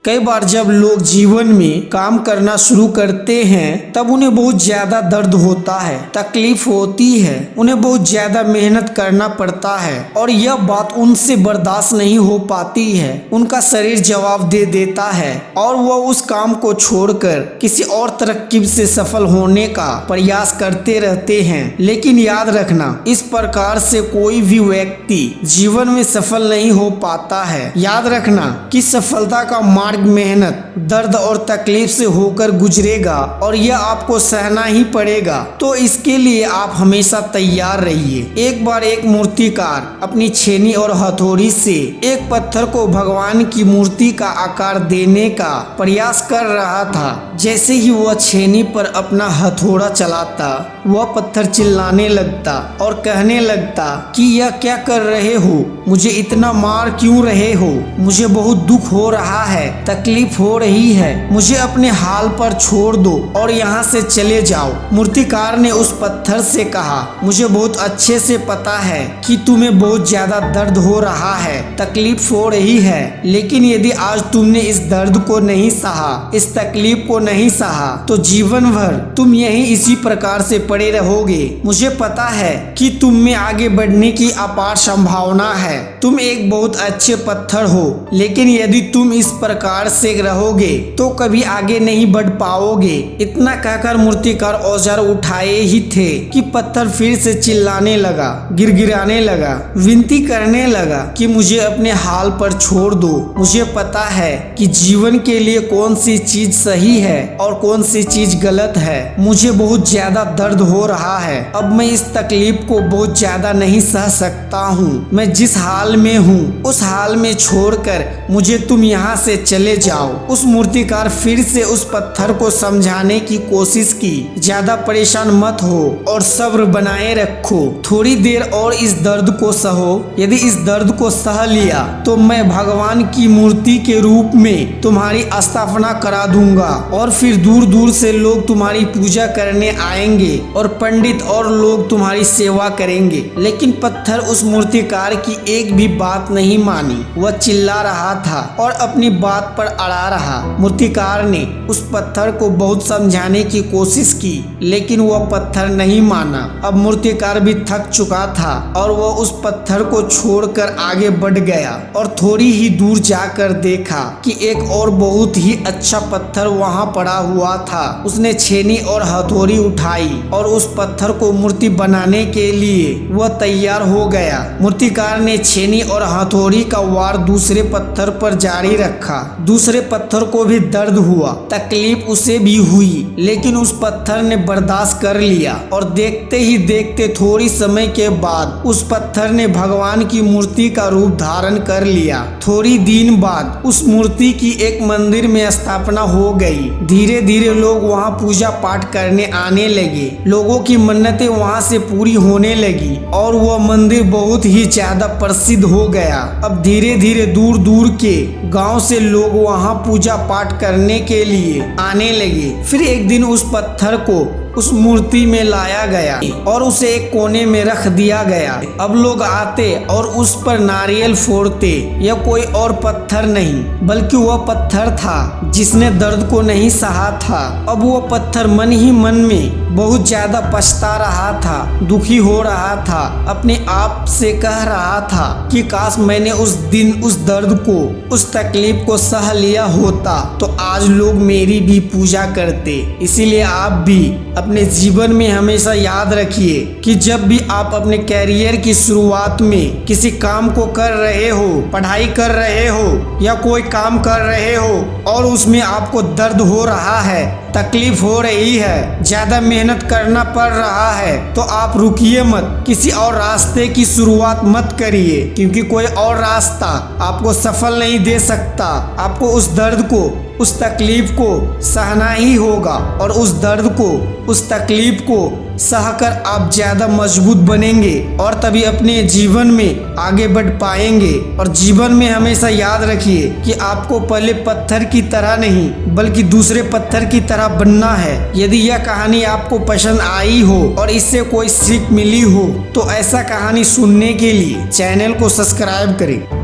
कई बार जब लोग जीवन में काम करना शुरू करते हैं तब उन्हें बहुत ज्यादा दर्द होता है, तकलीफ होती है, उन्हें बहुत ज्यादा मेहनत करना पड़ता है और यह बात उनसे बर्दाश्त नहीं हो पाती है। उनका शरीर जवाब दे देता है और वह उस काम को छोड़कर किसी और तरकीब से सफल होने का प्रयास करते रहते हैं। लेकिन याद रखना, इस प्रकार से कोई भी व्यक्ति जीवन में सफल नहीं हो पाता है। याद रखना कि सफलता का मार्ग मेहनत, दर्द और तकलीफ से होकर गुजरेगा और यह आपको सहना ही पड़ेगा। तो इसके लिए आप हमेशा तैयार रहिए। एक बार एक मूर्तिकार अपनी छेनी और हथौड़ी से एक पत्थर को भगवान की मूर्ति का आकार देने का प्रयास कर रहा था। जैसे ही वह छेनी पर अपना हथौड़ा चलाता, वह पत्थर चिल्लाने लगता और कहने लगता कि यह क्या कर रहे हो, मुझे इतना मार क्यों रहे हो, मुझे बहुत दुख हो रहा है, तकलीफ हो रही है, मुझे अपने हाल पर छोड़ दो और यहाँ से चले जाओ। मूर्तिकार ने उस पत्थर से कहा, मुझे बहुत अच्छे से पता है कि तुम्हें बहुत ज्यादा दर्द हो रहा है, तकलीफ हो रही है, लेकिन यदि आज तुमने इस दर्द को नहीं सहा, इस तकलीफ को नहीं सहा, तो जीवन भर तुम यहीं इसी प्रकार से पड़े रहोगे। मुझे पता है कि तुम में आगे बढ़ने की अपार संभावना है, तुम एक बहुत अच्छे पत्थर हो, लेकिन यदि तुम इस प्रकार से रहोगे तो कभी आगे नहीं बढ़ पाओगे। इतना कहकर मूर्तिकार औजार उठाए ही थे कि पत्थर फिर से चिल्लाने लगा, गिड़गिड़ाने लगा, विनती करने लगा कि मुझे अपने हाल पर छोड़ दो। मुझे पता है कि जीवन के लिए कौन सी चीज सही है और कौन सी चीज गलत है। मुझे बहुत ज्यादा दर्द हो रहा है, अब मैं इस तकलीफ को बहुत ज्यादा नहीं सह सकता हूँ। मैं जिस हाल में हूँ उस हाल में छोड़कर मुझे तुम यहाँ से चले जाओ। उस मूर्तिकार फिर से उस पत्थर को समझाने की कोशिश की, ज्यादा परेशान मत हो और सब्र बनाए रखो, थोड़ी देर और इस दर्द को सहो। यदि इस दर्द को सह लिया तो मैं भगवान की मूर्ति के रूप में तुम्हारी स्थापना करा दूंगा और फिर दूर दूर से लोग तुम्हारी पूजा करने आएंगे और पंडित और लोग तुम्हारी सेवा करेंगे। लेकिन पत्थर उस मूर्तिकार की एक भी बात नहीं मानी, वह चिल्ला रहा था और अपनी बात पर अड़ा रहा। मूर्तिकार ने उस पत्थर को बहुत समझाने की कोशिश की, लेकिन वह पत्थर नहीं माना। अब मूर्तिकार भी थक चुका था और वह उस पत्थर को छोड़कर आगे बढ़ गया और थोड़ी ही दूर जाकर देखा कि एक और बहुत ही अच्छा पत्थर वहां पड़ा हुआ था। उसने छेनी और हथौड़ी उठाई और उस पत्थर को मूर्ति बनाने के लिए वह तैयार हो गया। मूर्तिकार ने छेनी और हथौड़ी का वार दूसरे पत्थर पर जारी रखा। दूसरे पत्थर को भी दर्द हुआ, तकलीफ उसे भी हुई, लेकिन उस पत्थर ने बर्दाश्त कर लिया और देखते ही देखते थोड़ी समय के बाद उस पत्थर ने भगवान की मूर्ति का रूप धारण कर लिया। थोड़ी दिन बाद उस मूर्ति की एक मंदिर में स्थापना हो गई। धीरे धीरे लोग वहां पूजा पाठ करने आने लगे, लोगों की मन्नतें वहां से पूरी होने लगी और वह मंदिर बहुत ही ज्यादा प्रसिद्ध हो गया। अब धीरे धीरे दूर दूर के गांव से लोग वहां पूजा पाठ करने के लिए आने लगे। फिर एक दिन उस पत्थर को उस मूर्ति में लाया गया और उसे एक कोने में रख दिया गया। अब लोग आते और उस पर नारियल फोड़ते। यह कोई और पत्थर नहीं बल्कि वह पत्थर था जिसने दर्द को नहीं सहा था। अब वह पत्थर मन ही मन में बहुत ज्यादा पछता रहा था, दुखी हो रहा था, अपने आप से कह रहा था कि काश मैंने उस दिन उस दर्द को, उस तकलीफ को सह लिया होता तो आज लोग मेरी भी पूजा करते। इसीलिए आप भी अपने जीवन में हमेशा याद रखिए कि जब भी आप अपने कैरियर की शुरुआत में किसी काम को कर रहे हो, पढ़ाई कर रहे हो या कोई काम कर रहे हो और उसमें आपको दर्द हो रहा है, तकलीफ हो रही है, ज्यादा मेहनत करना पड़ रहा है, तो आप रुकिए मत, किसी और रास्ते की शुरुआत मत करिए, क्योंकि कोई और रास्ता आपको सफल नहीं दे सकता। आपको उस दर्द को, उस तकलीफ को सहना ही होगा और उस दर्द को, उस तकलीफ को सहकर आप ज्यादा मजबूत बनेंगे और तभी अपने जीवन में आगे बढ़ पाएंगे। और जीवन में हमेशा याद रखिए कि आपको पहले पत्थर की तरह नहीं बल्कि दूसरे पत्थर की तरह बनना है। यदि यह कहानी आपको पसंद आई हो और इससे कोई सीख मिली हो तो ऐसा कहानी सुनने के लिए चैनल को सब्सक्राइब करें।